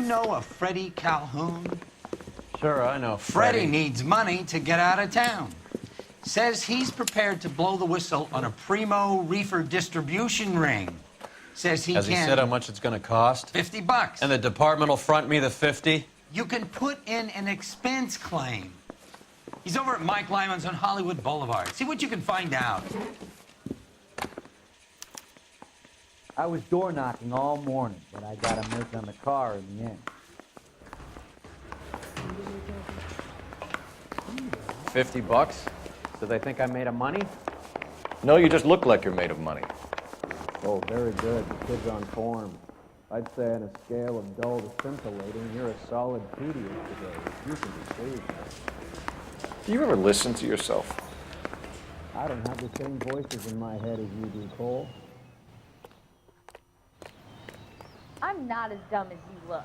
know a Freddie Calhoun? Sure, I know Freddie needs money to get out of town. Says he's prepared to blow the whistle on a primo reefer distribution ring. Says he Has he said how much it's going to cost? $50. And the department will front me the 50? You can put in an expense claim. He's over at Mike Lyman's on Hollywood Boulevard. See what you can find out. I was door knocking all morning, but I got a miss on the car in the end. 50 bucks? Do they think I'm made of money? No, you just look like you're made of money. Oh, very good. The kid's on form. I'd say on a scale of dull to scintillating, you're a solid tedious today. You can be saved. Do you ever listen to yourself? I don't have the same voices in my head as you do, Cole. I'm not as dumb as you look.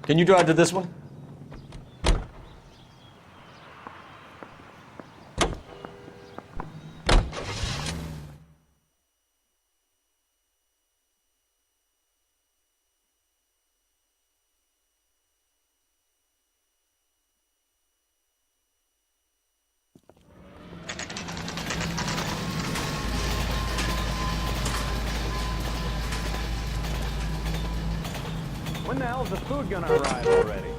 Can you drive to this one? When the hell's the food gonna arrive already?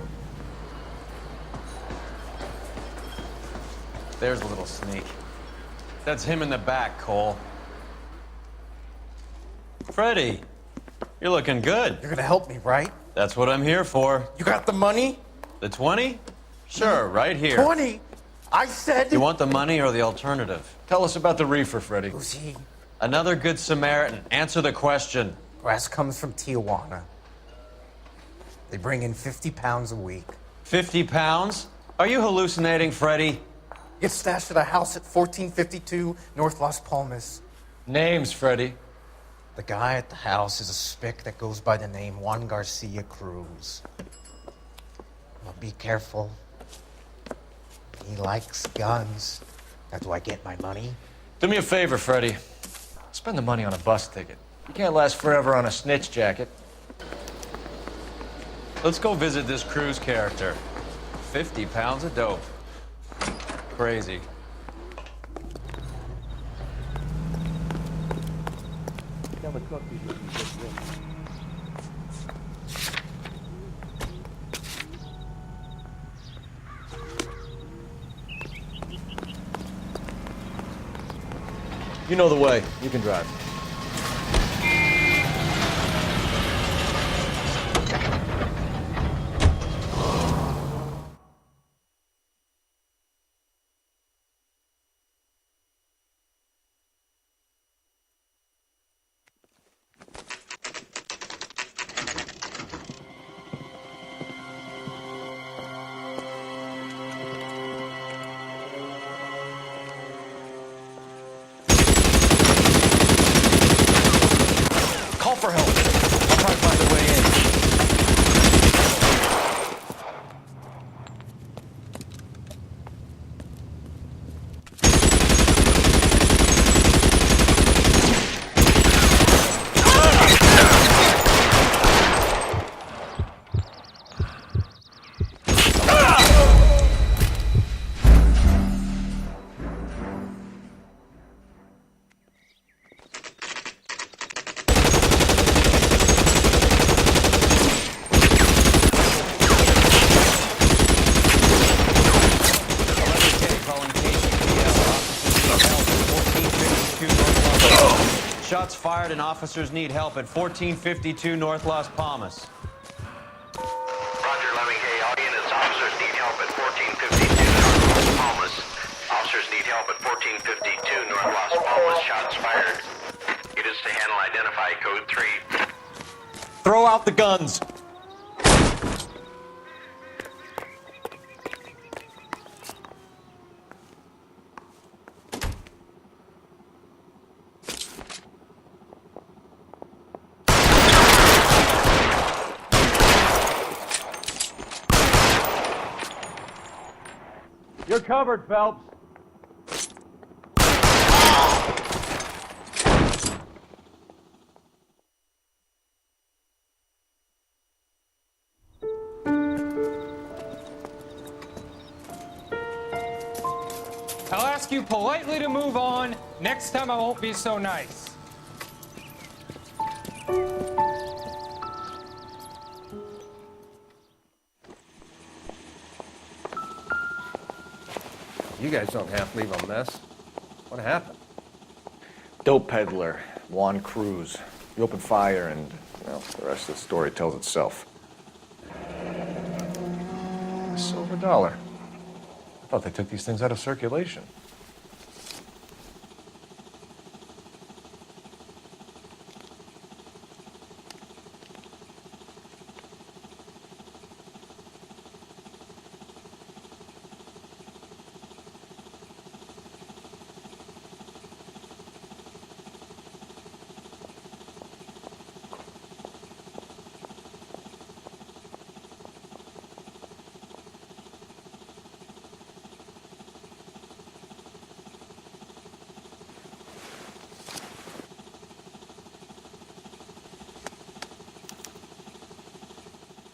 There's a little sneak. That's him in the back, Cole. Freddie, you're looking good. You're gonna help me, right? That's what I'm here for. You got the money? The 20? Sure, right here. 20? I said... You want the money or the alternative? Tell us about the reefer, Freddie. Who's he? Another good Samaritan. Answer the question. Grass comes from Tijuana. They bring in 50 pounds a week. 50 pounds? Are you hallucinating, Freddie? It's stashed at a house at 1452 North Las Palmas. Names, Freddie. The guy at the house is a spick that goes by the name Juan Garcia Cruz. Well, be careful. He likes guns. Now, do I get my money? Do me a favor, Freddie. Spend the money on a bus ticket. You can't last forever on a snitch jacket. Let's go visit this Cruz character. 50 pounds of dope. Crazy. Tell the cook he's looking good. You know the way. You can drive. Call for help. I'll try to find a way in. Shots fired and officers need help at 1452 North Las Palmas. Roger, Lemming. Hey, audience, officers need help at 1452 North Las Palmas. Officers need help at 1452 North Las Palmas. Shots fired. It is to handle identify code 3. Throw out the guns. You're covered, Phelps. I'll ask you politely to move on. Next time I won't be so nice. You guys don't have to leave a mess. What happened? Dope peddler, Juan Cruz. He opened fire and, well, the rest of the story tells itself. Silver dollar. I thought they took these things out of circulation.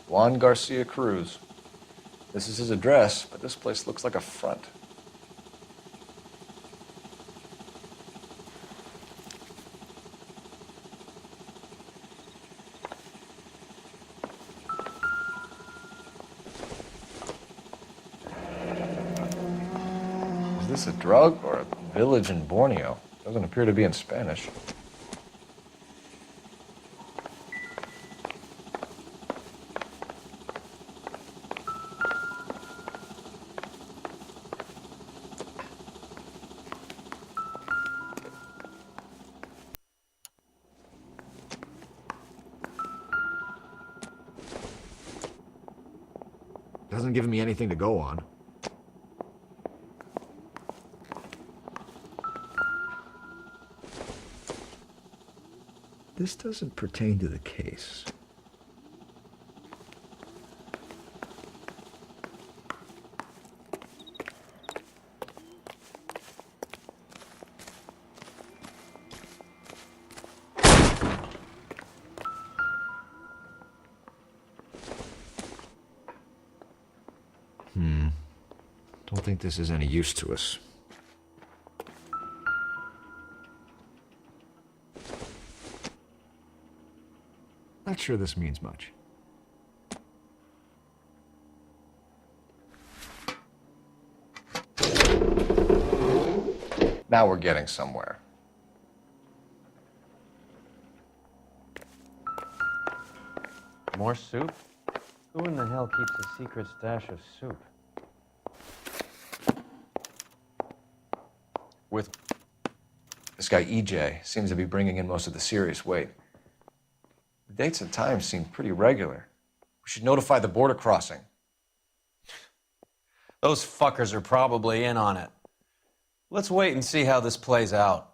Juan Garcia Cruz. This is his address, but this place looks like a front. Is this a drug or a village in Borneo? Doesn't appear to be in Spanish. Doesn't give me anything to go on. This doesn't pertain to the case. Don't think this is any use to us. Not sure this means much. Now we're getting somewhere. More soup? Who in the hell keeps a secret stash of soup? With This guy EJ seems to be bringing in most of the serious weight. The dates and times seem pretty regular. We should notify the border crossing. those fuckers are probably in on it. Let's wait and see how this plays out.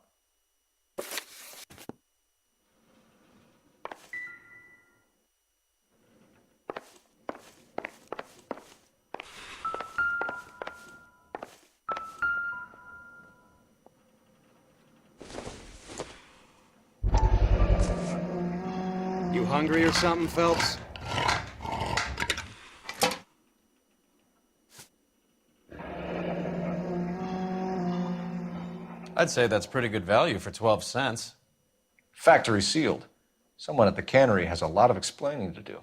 You hungry or something, Phelps? I'd say that's pretty good value for 12 cents. Factory sealed. Someone at the cannery has a lot of explaining to do.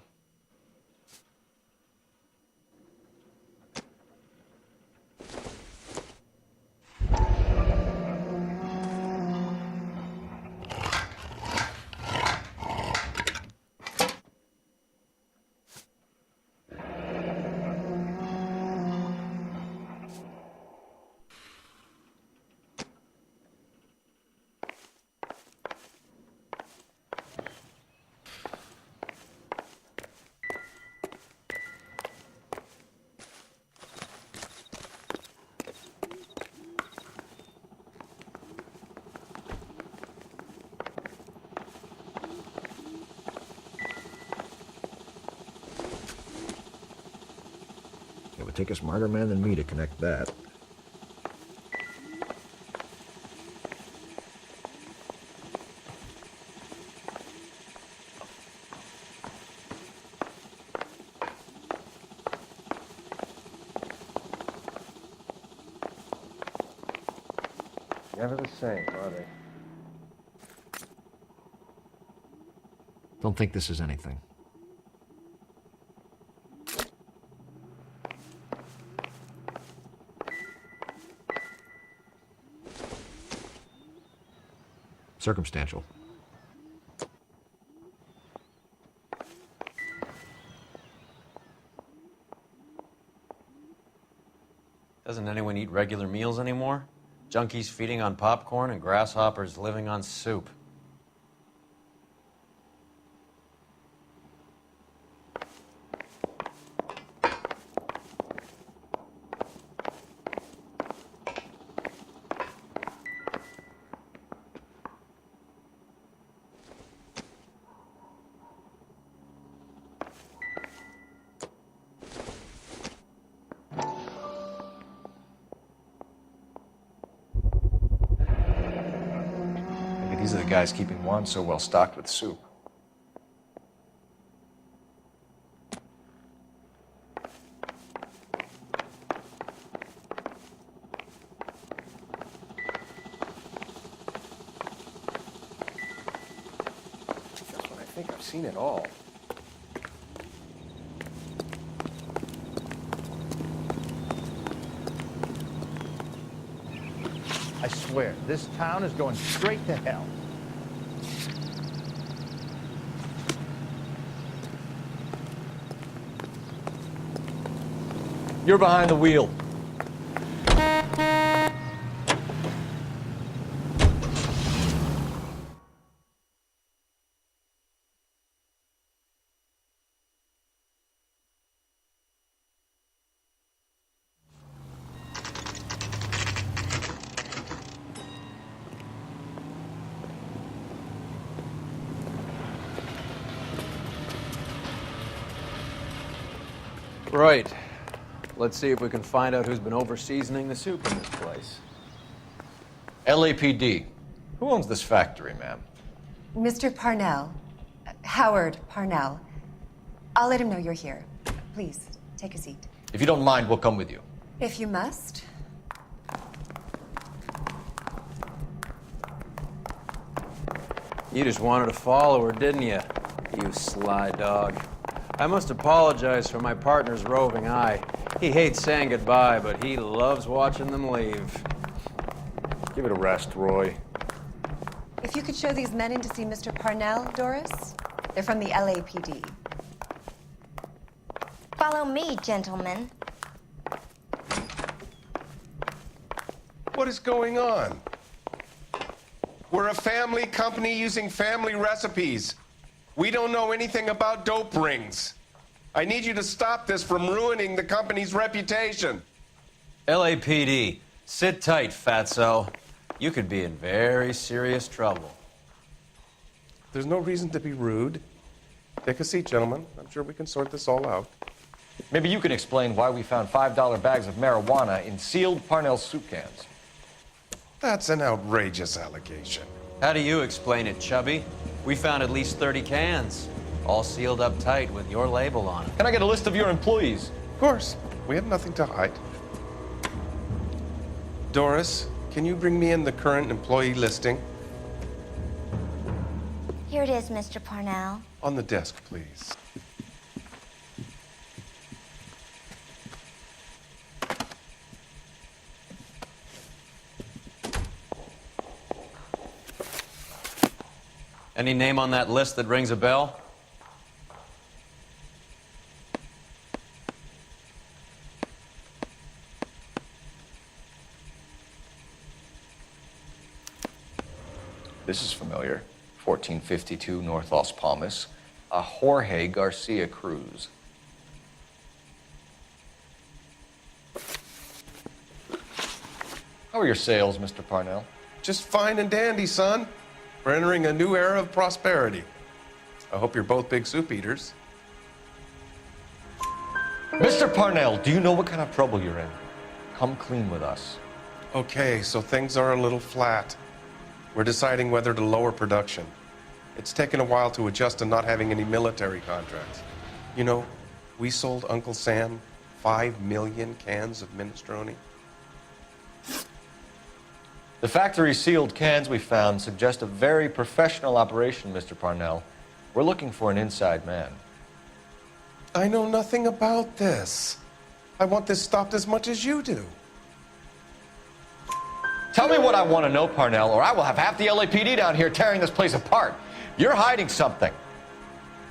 It would take a smarter man than me to connect that. Never the same, are they? Don't think this is anything. Circumstantial. Doesn't anyone eat regular meals anymore? Junkies feeding on popcorn and grasshoppers living on soup. These are the guys keeping Juan so well stocked with soup. That's what I think. I've seen it all. I swear, this town is going straight to hell. You're behind the wheel. Right. Let's see if we can find out who's been over-seasoning the soup in this place. LAPD. Who owns this factory, ma'am? Mr. Parnell. Howard Parnell. I'll let him know you're here. Please, take a seat. If you don't mind, we'll come with you. If you must. You just wanted to follow her, didn't you? You sly dog. I must apologize for my partner's roving eye. He hates saying goodbye, but he loves watching them leave. Give it a rest, Roy. If you could show these men in to see Mr. Parnell, Doris. They're from the LAPD. Follow me, gentlemen. What is going on? We're a family company using family recipes. We don't know anything about dope rings. I need you to stop this from ruining the company's reputation. LAPD, sit tight, fatso. You could be in very serious trouble. There's no reason to be rude. Take a seat, gentlemen. I'm sure we can sort this all out. Maybe you can explain why we found $5 bags of marijuana in sealed Parnell soup cans. That's an outrageous allegation. How do you explain it, Chubby? We found at least 30 cans, all sealed up tight with your label on it. Can I get a list of your employees? Of course. We have nothing to hide. Doris, can you bring me in the current employee listing? Here it is, Mr. Parnell. On the desk, please. Any name on that list that rings a bell? This is familiar. 1452 North Las Palmas. A Jorge Garcia Cruz. How are your sales, Mr. Parnell? Just fine and dandy, son. We're entering a new era of prosperity. I hope you're both big soup eaters. Mr. Parnell, do you know what kind of trouble you're in? Come clean with us. Okay, so things are a little flat. We're deciding whether to lower production. It's taken a while to adjust to not having any military contracts. You know, we sold Uncle Sam 5 million cans of minestrone. The factory sealed cans we found suggest a very professional operation, Mr. Parnell. We're looking for an inside man. I know nothing about this. I want this stopped as much as you do. Tell me what I want to know, Parnell, or I will have half the LAPD down here tearing this place apart. You're hiding something.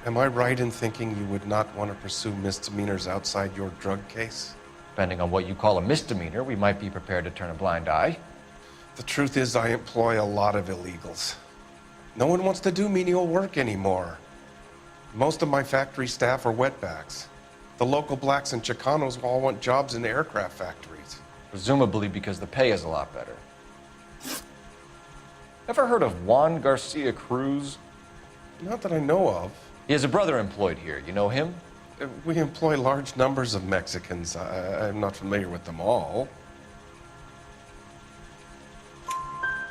Am I right in thinking you would not want to pursue misdemeanors outside your drug case? Depending on what you call a misdemeanor, we might be prepared to turn a blind eye. The truth is, I employ a lot of illegals. No one wants to do menial work anymore. Most of my factory staff are wetbacks. The local blacks and Chicanos all want jobs in aircraft factories. Presumably because the pay is a lot better. Ever heard of Juan Garcia Cruz? Not that I know of. He has a brother employed here. You know him? We employ large numbers of Mexicans. I'm not familiar with them all.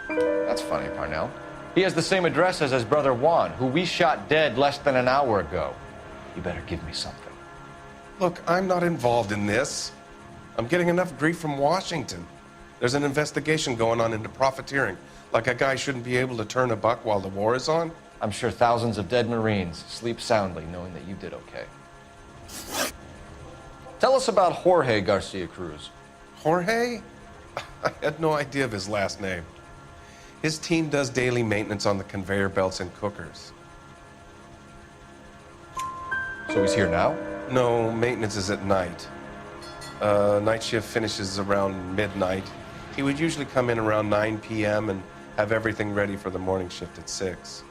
That's funny, Parnell. He has the same address as his brother Juan, who we shot dead less than an hour ago. You better give me something. Look, I'm not involved in this. I'm getting enough grief from Washington. There's an investigation going on into profiteering. Like a guy shouldn't be able to turn a buck while the war is on. I'm sure thousands of dead Marines sleep soundly knowing that you did okay. Tell us about Jorge Garcia Cruz. Jorge? I had no idea of his last name. His team does daily maintenance on the conveyor belts and cookers. So he's here now? No, maintenance is at night. Night shift finishes around midnight. He would usually come in around 9 p.m. and have everything ready for the morning shift at 6.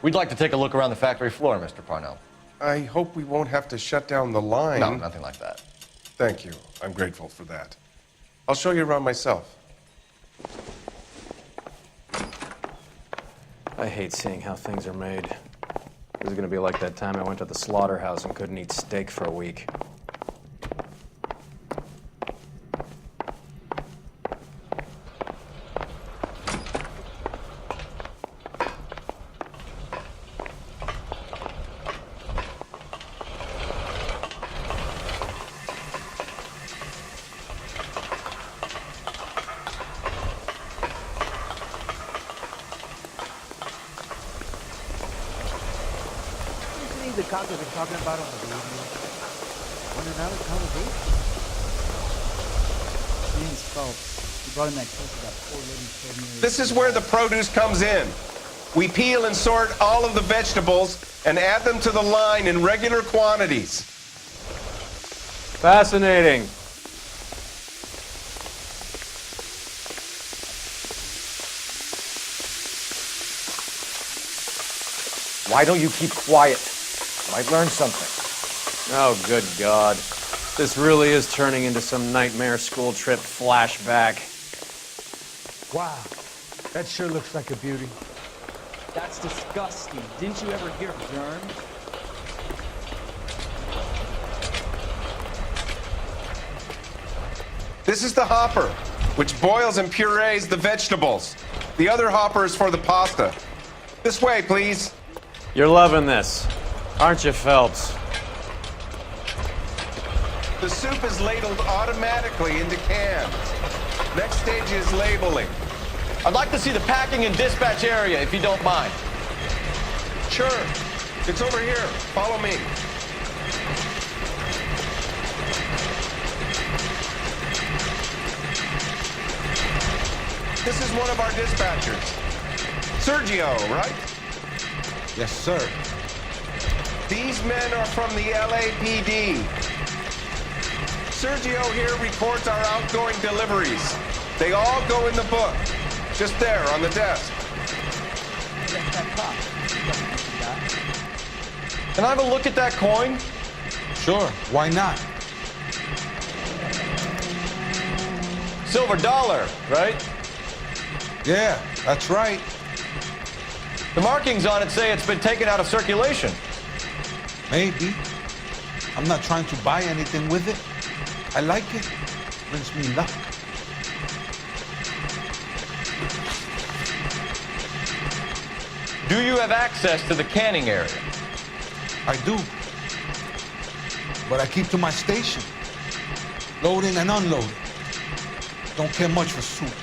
We'd like to take a look around the factory floor, Mr. Parnell. I hope we won't have to shut down the line. No, nothing like that. Thank you. I'm grateful for that. I'll show you around myself. I hate seeing how things are made. This is gonna be like that time I went to the slaughterhouse and couldn't eat steak for a week. The cops have been talking about on the radio. On another conversation. His name's Phelps. He brought in that case about poor lady told me. This is where the produce comes in. We peel and sort all of the vegetables and add them to the line in regular quantities. Fascinating. Why don't you keep quiet? Might learn something. Oh, good God. This really is turning into some nightmare school trip flashback. Wow, that sure looks like a beauty. That's disgusting. Didn't you ever hear of germs? This is the hopper, which boils and purees the vegetables. The other hopper is for the pasta. This way, please. You're loving this, aren't you, Phelps? The soup is ladled automatically into cans. Next stage is labeling. I'd like to see the packing and dispatch area, if you don't mind. Sure. It's over here. Follow me. This is one of our dispatchers. Sergio, right? Yes, sir. These men are from the LAPD. Sergio here records our outgoing deliveries. They all go in the book. Just there on the desk. Can I have a look at that coin? Sure, why not? Silver dollar, right? Yeah, that's right. The markings on it say it's been taken out of circulation. Maybe. I'm not trying to buy anything with it. I like it. Brings me luck. Do you have access to the canning area? I do. But I keep to my station. Loading and unloading. Don't care much for soup.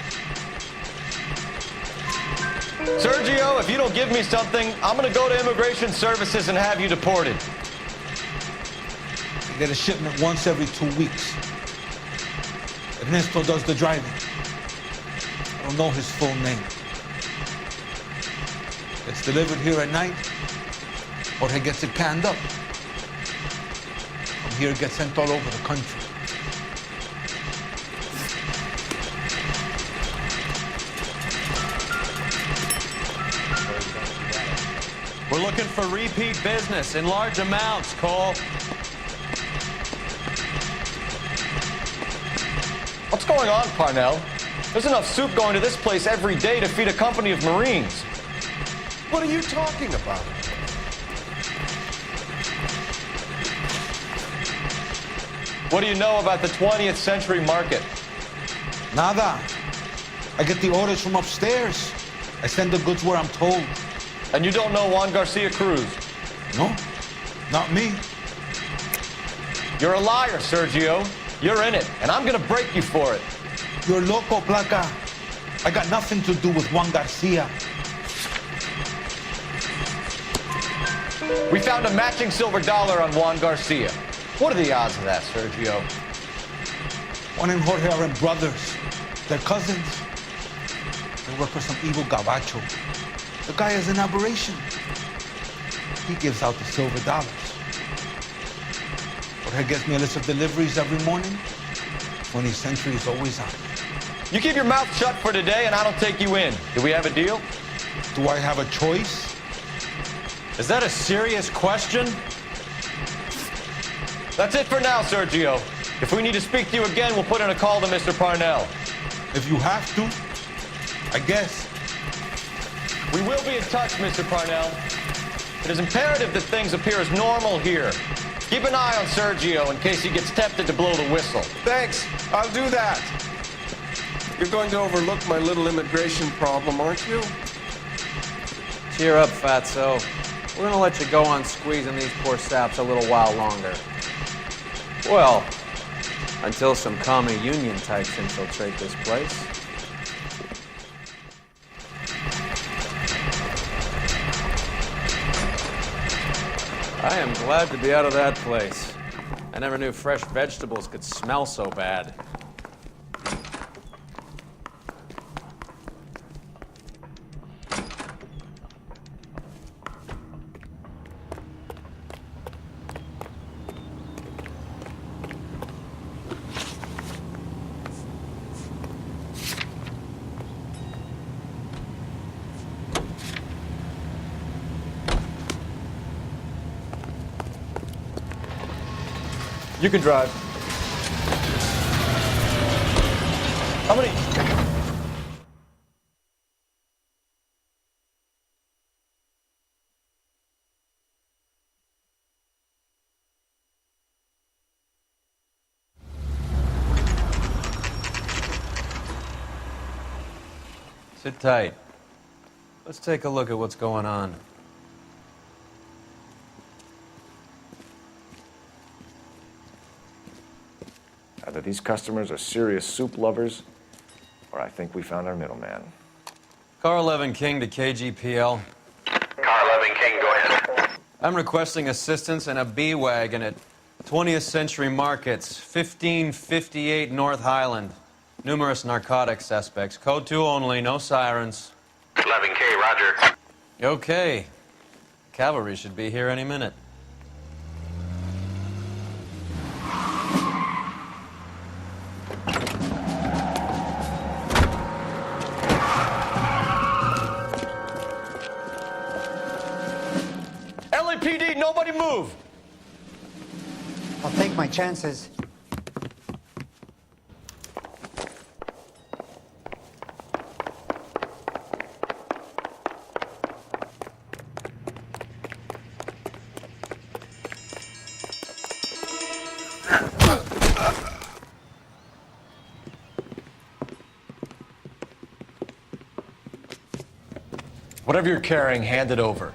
Sergio, if you don't give me something, I'm gonna go to Immigration Services and have you deported. You get a shipment once every 2 weeks. Ernesto does the driving. I don't know his full name. It's delivered here at night, or he gets it canned up. From here, it gets sent all over the country. We're looking for repeat business in large amounts, Cole. What's going on, Parnell? There's enough soup going to this place every day to feed a company of Marines. What are you talking about? What do you know about the 20th century market? Nada. I get the orders from upstairs. I send the goods where I'm told. And you don't know Juan Garcia Cruz? No, not me. You're a liar, Sergio. You're in it, and I'm gonna break you for it. You're loco, Placa. I got nothing to do with Juan Garcia. We found a matching silver dollar on Juan Garcia. What are the odds of that, Sergio? Juan and Jorge are brothers. They're cousins. They work for some evil gabacho. The guy is an aberration. He gives out the silver dollars. Jorge gets me a list of deliveries every morning. 20th century is always on. You keep your mouth shut for today, and I don't take you in. Do we have a deal? Do I have a choice? Is that a serious question? That's it for now, Sergio. If we need to speak to you again, we'll put in a call to Mr. Parnell. If you have to, I guess. We will be in touch, Mr. Parnell. It is imperative that things appear as normal here. Keep an eye on Sergio in case he gets tempted to blow the whistle. Thanks. I'll do that. You're going to overlook my little immigration problem, aren't you? Cheer up, fatso. We're gonna let you go on squeezing these poor saps a little while longer. Well, until some commie union types infiltrate this place. I am glad to be out of that place. I never knew fresh vegetables could smell so bad. You can drive. How many? Sit tight. Let's take a look at what's going on. Either these customers are serious soup lovers, or I think we found our middleman. Car 11 King to KGPL. Car 11 King, go ahead. I'm requesting assistance in a B-Wagon at 20th Century Markets, 1558 North Highland. Numerous narcotic suspects. Code 2 only, no sirens. 11K, roger. Okay. Cavalry should be here any minute. LAPD, nobody move! I'll take my chances. Whatever you're carrying, hand it over.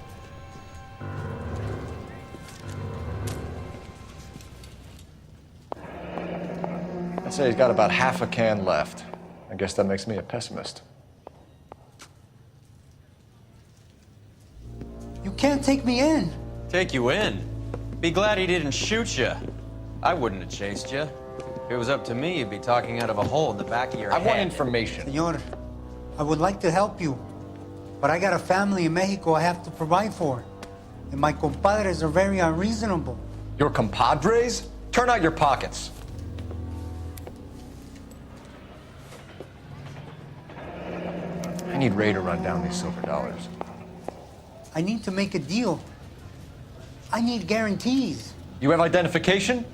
I'd say he's got about half a can left. I guess that makes me a pessimist. You can't take me in. Take you in? Be glad he didn't shoot you. I wouldn't have chased you. If it was up to me, you'd be talking out of a hole in the back of your head. I want information. Senor, I would like to help you, but I got a family in Mexico I have to provide for. And my compadres are very unreasonable. Your compadres? Turn out your pockets. I need Ray to run down these silver dollars. I need to make a deal. I need guarantees. You have identification?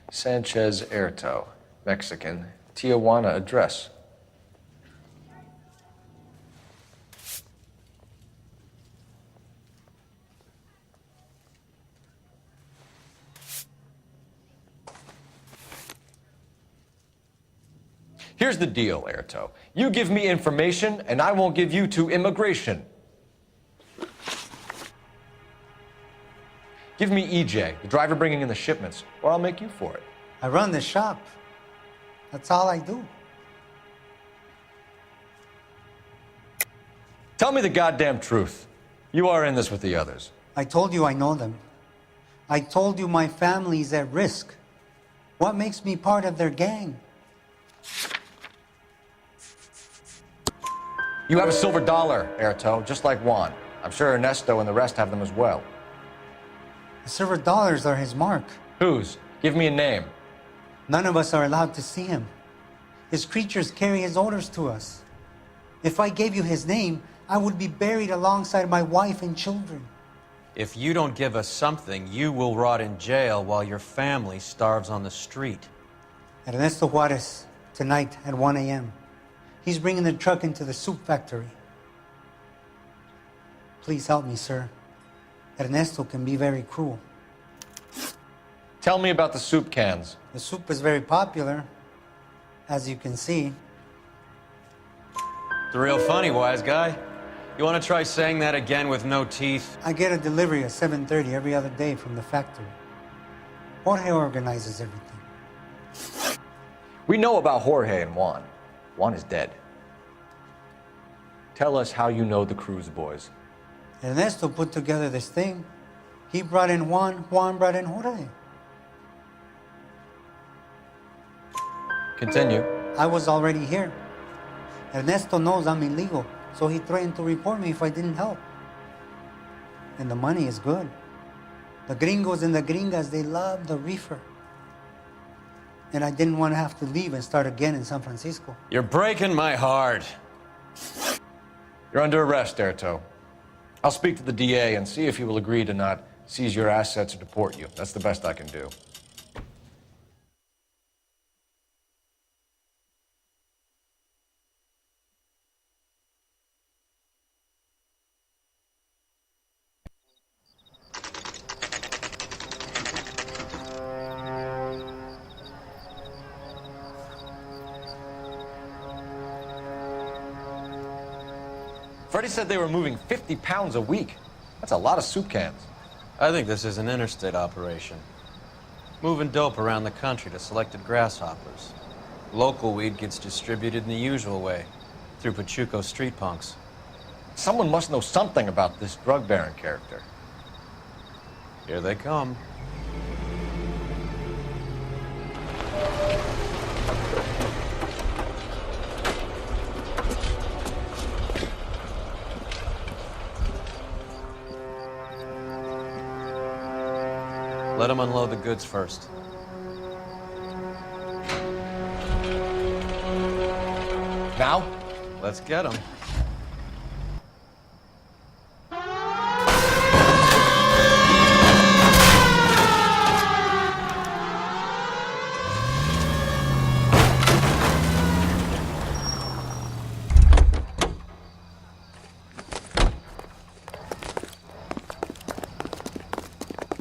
Sanchez Erto, Mexican, Tijuana address. Here's the deal, Erto. You give me information, and I won't give you to immigration. Give me EJ, the driver bringing in the shipments, or I'll make you for it. I run the shop. That's all I do. Tell me the goddamn truth. You are in this with the others. I told you I know them. I told you my family's at risk. What makes me part of their gang? You have a silver dollar, Erto, just like Juan. I'm sure Ernesto and the rest have them as well. The silver dollars are his mark. Whose? Give me a name. None of us are allowed to see him. His creatures carry his orders to us. If I gave you his name, I would be buried alongside my wife and children. If you don't give us something, you will rot in jail while your family starves on the street. Ernesto Juarez, tonight at 1 a.m. He's bringing the truck into the soup factory. Please help me, sir. Ernesto can be very cruel. Tell me about the soup cans. The soup is very popular, as you can see. It's real funny, wise guy. You want to try saying that again with no teeth? I get a delivery at 7:30 every other day from the factory. Jorge organizes everything. We know about Jorge and Juan. Juan is dead. Tell us how you know the Cruz boys. Ernesto put together this thing. He brought in Juan, Juan brought in Jorge. Continue. I was already here. Ernesto knows I'm illegal, so he threatened to report me if I didn't help. And the money is good. The gringos and the gringas, they love the reefer. And I didn't want to have to leave and start again in San Francisco. You're breaking my heart. You're under arrest, Erto. I'll speak to the DA and see if he will agree to not seize your assets or deport you. That's the best I can do. Freddie said they were moving 50 pounds a week. That's a lot of soup cans. I think this is an interstate operation. Moving dope around the country to selected grasshoppers. Local weed gets distributed in the usual way, through Pachuco street punks. Someone must know something about this drug baron character. Here they come. Let them unload the goods first. Now? Let's get them.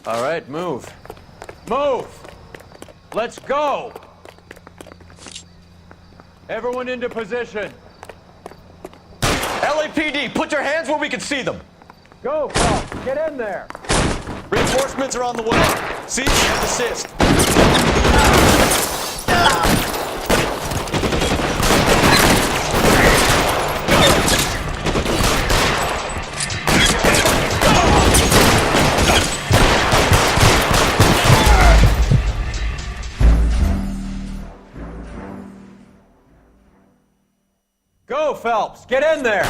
All right, move. Move! Let's go! Everyone into position. LAPD, put your hands where we can see them. Go, Paul. Get in there. Reinforcements are on the way. See, assist. Go, Phelps! Get in there!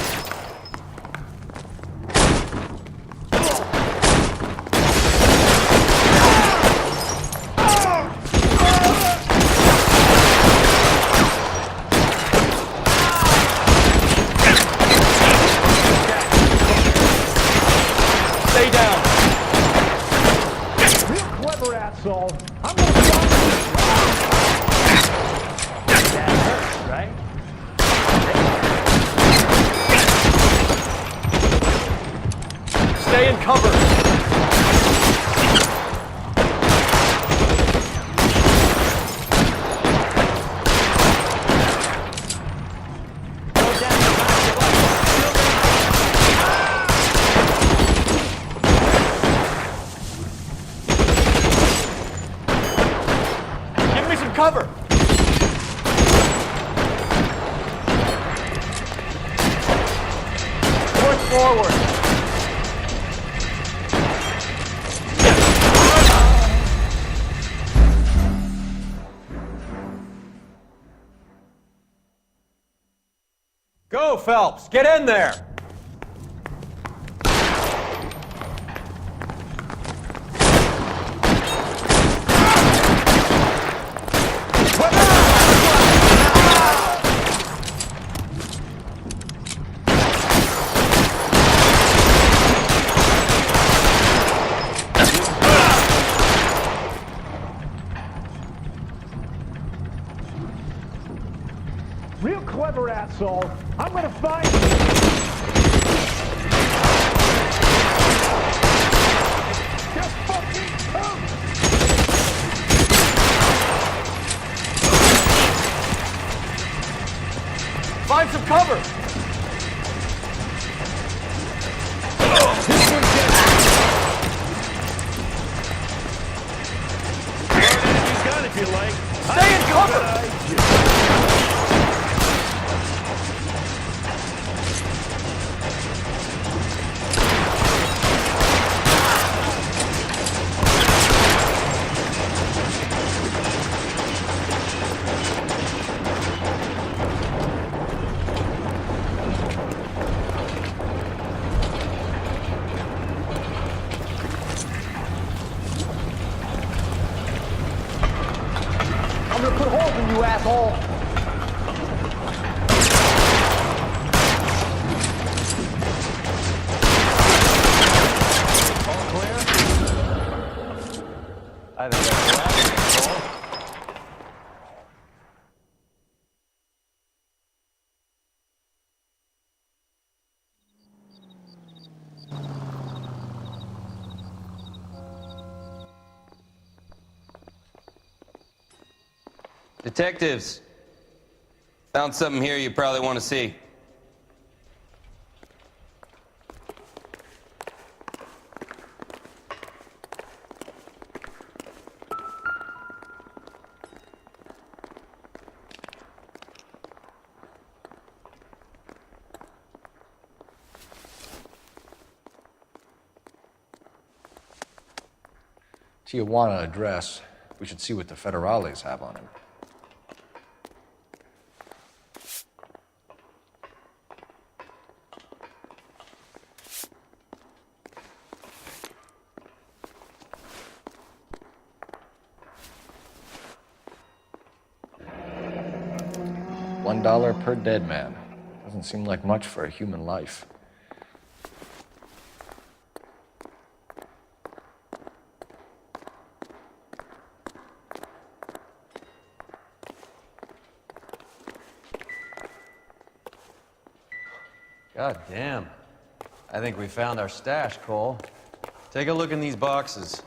Stay down. Real clever, asshole. I'm gonna stop you. That hurt, right? Stay in cover. Give me some cover! Push forward! Go, Phelps! Get in there! Real clever, asshole. I'm gonna find you. Just fucking come. Find some cover! Gun if you like. Stay in cover! I'm gonna put holes in you, asshole. All clear? I think that's the last thing, Cole. Detectives, found something here you probably want to see. Tijuana address. We should see what the federales have on him. $1 per dead man. Doesn't seem like much for a human life. God damn. I think we found our stash, Cole. Take a look in these boxes.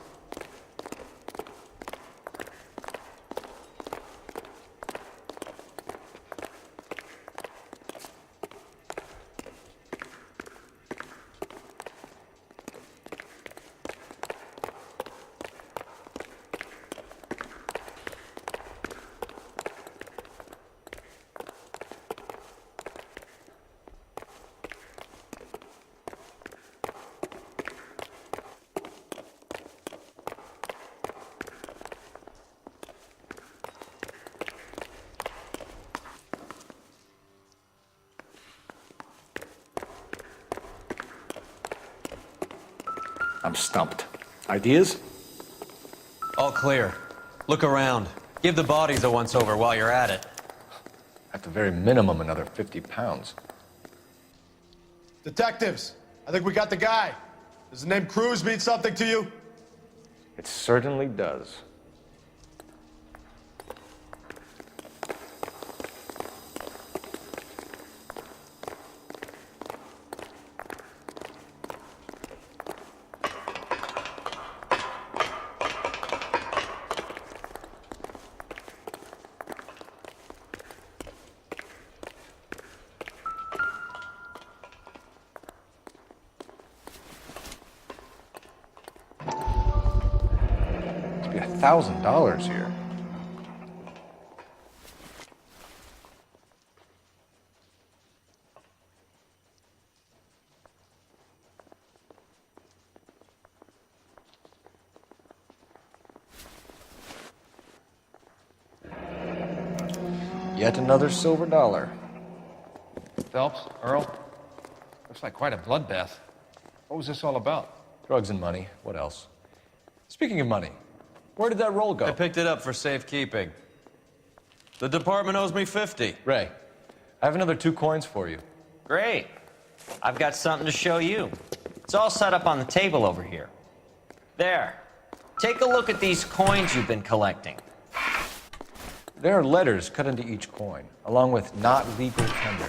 I'm stumped. Ideas? All clear. Look around. Give the bodies a once-over while you're at it. At the very minimum, another 50 pounds. Detectives, I think we got the guy. Does the name Cruz mean something to you? It certainly does. $1,000 here. Yet another silver dollar. Phelps, Earl, looks like quite a bloodbath. What was this all about? Drugs and money. What else? Speaking of money, where did that roll go? I picked it up for safekeeping. The department owes me 50. Ray, I have another 2 coins for you. Great. I've got something to show you. It's all set up on the table over here. There. Take a look at these coins you've been collecting. There are letters cut into each coin, along with not legal tender.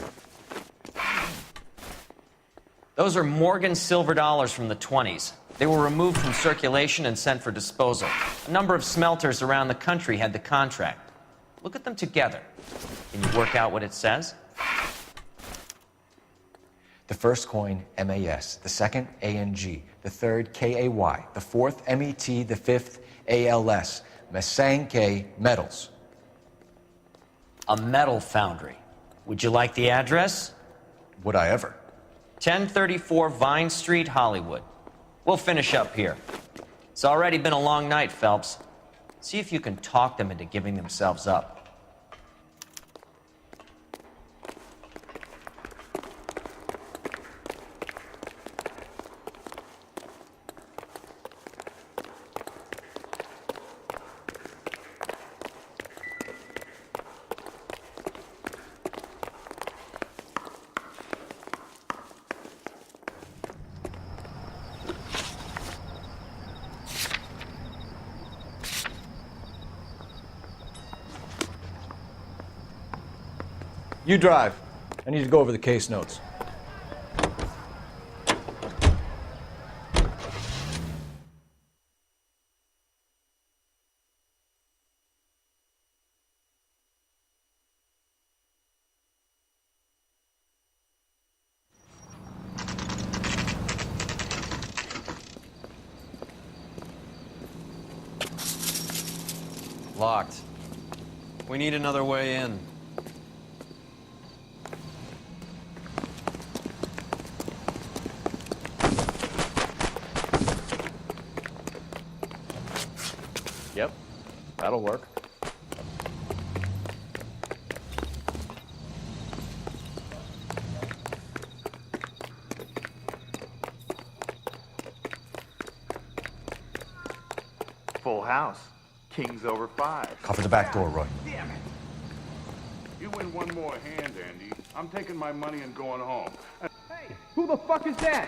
Those are Morgan silver dollars from the 20s. They were removed from circulation and sent for disposal. A number of smelters around the country had the contract. Look at them together. Can you work out what it says? The first coin, MAS. The second, ANG. The third, KAY. The fourth, MET. The fifth, ALS. Masanke Metals. A metal foundry. Would you like the address? Would I ever? 1034 Vine Street, Hollywood. We'll finish up here. It's already been a long night, Phelps. See if you can talk them into giving themselves up. You drive. I need to go over the case notes. Locked. We need another way in. Yep, that'll work. Full house. Kings over 5. Cover the back door, Roy. Damn it. You win one more hand, Andy. I'm taking my money and going home. Hey, who the fuck is that?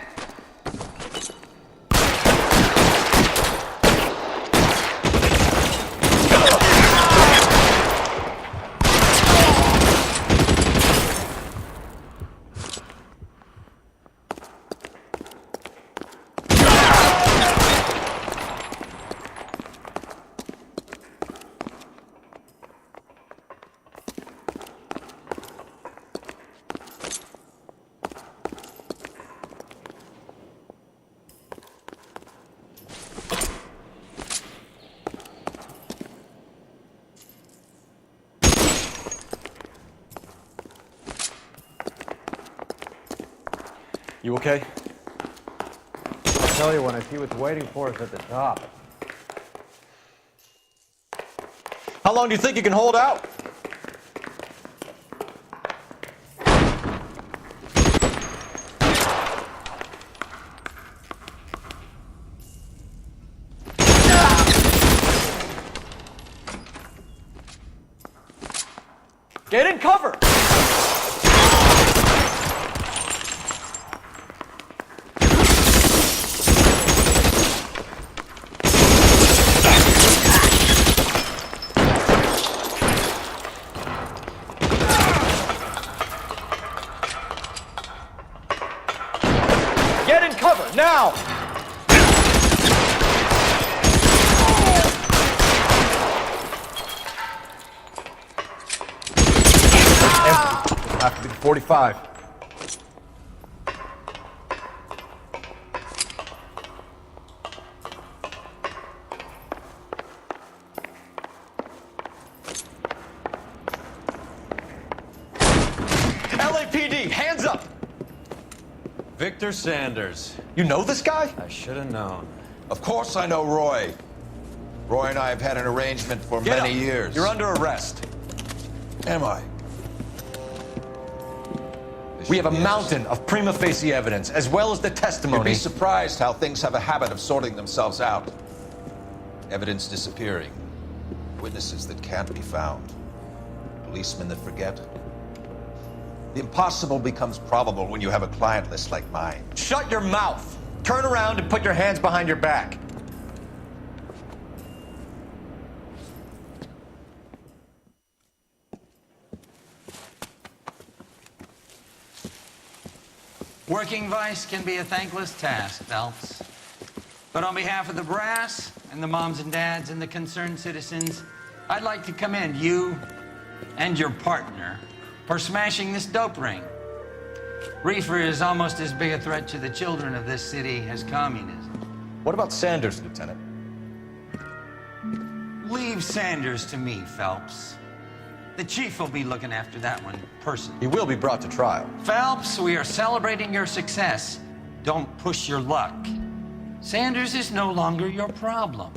You okay? I'll tell you when I see what's waiting for us at the top. How long do you think you can hold out? Get in cover! Get in cover, now! Have to be the 45. LAPD, hands up! Victor Sanders. You know this guy? I should have known. Of course I know Roy. Roy and I have had an arrangement for Get many up. years. You're under arrest. Am I? We have a mountain of prima facie evidence, as well as the You'd testimony. be surprised how things have a habit of sorting themselves out. Evidence disappearing. Witnesses that can't be found. Policemen that forget. The impossible becomes probable when you have a client list like mine. Shut your mouth! Turn around and put your hands behind your back. Working vice can be a thankless task, Phelps. But on behalf of the brass and the moms and dads and the concerned citizens, I'd like to commend you and your partner for smashing this dope ring. Reefer is almost as big a threat to the children of this city as communism. What about Sanders, Lieutenant? Leave Sanders to me, Phelps. The chief will be looking after that one personally. He will be brought to trial. Phelps, we are celebrating your success. Don't push your luck. Sanders is no longer your problem.